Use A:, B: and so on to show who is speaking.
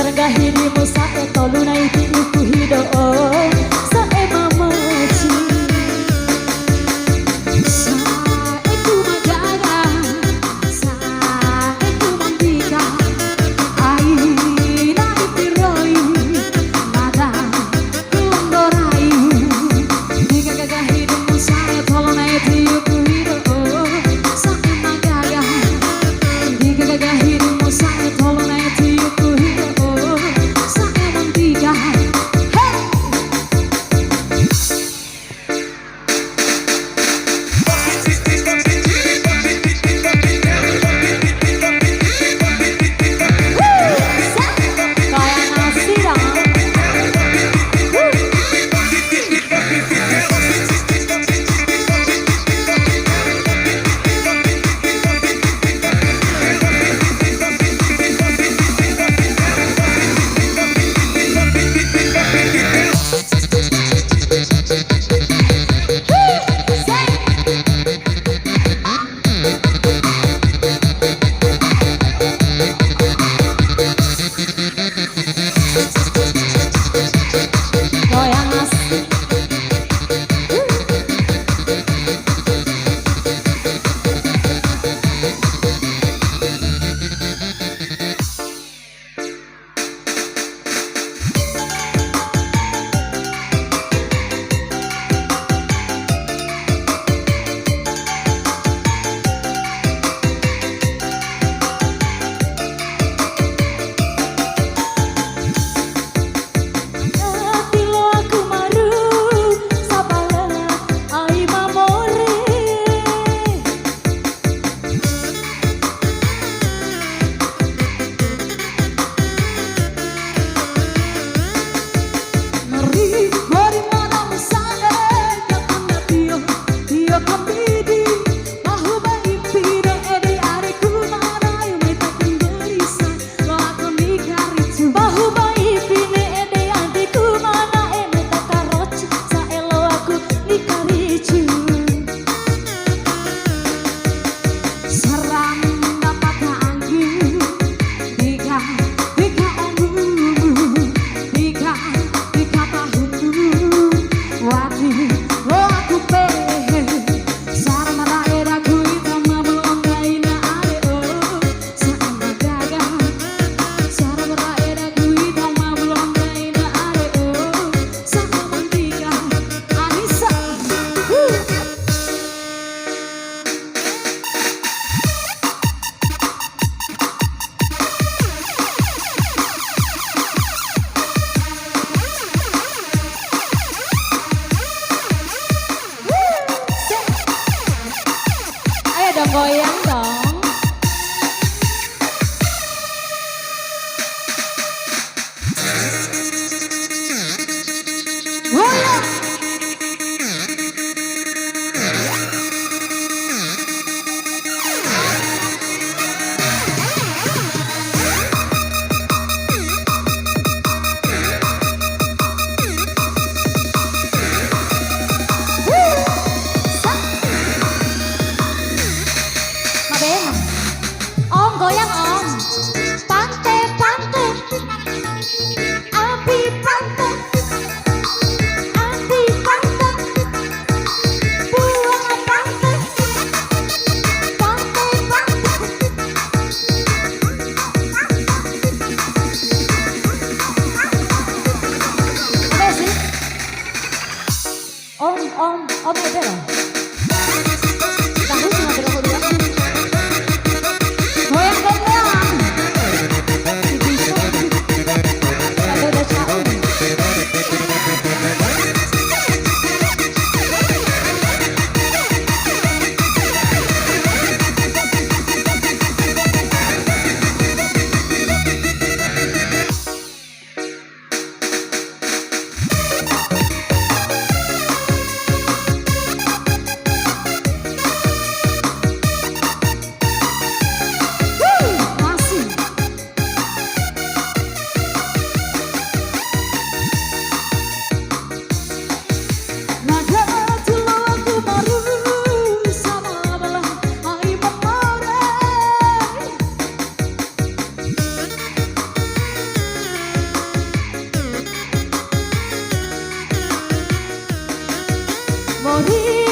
A: Sarga hirimu sate tolu na iti uku hido sa emamachi sa eku magaga sa eku mandika ai na ipiroi nada kundorai diga gaga hirimu sate tolu na iti uku hido sa emagaga diga gaga hirimu sate tolu na iti uku hido sa emandika hey kayak nasi dah goyang nasi Tilo aku maru sabala ai mamore Mari mari mana musane kapana tio kambidi mahu baipire edi ariku mana yumita kunderisa lo aku nikaritu mahu baipine edi adiku mana emeta karoci sa elo aku nikaritu serang dapat anggi Dika omumu Dika tahumu Wati lo aku pehe Sarana daerah ku itama belum gaina adeo Sama gaga Sarana daerah ku itama belum gaina adeo Sama mandika Anissa Ayo dong goyang dong. Goyang. Mabena. Om goyang om. Pante pante. Api pante. Api pante. Buang pante. Pante pante. Apa sih? Om itu loh. Tahu cuma berapa dua? Goyang dong goyang. Bisa. Kalau udah caum. hidup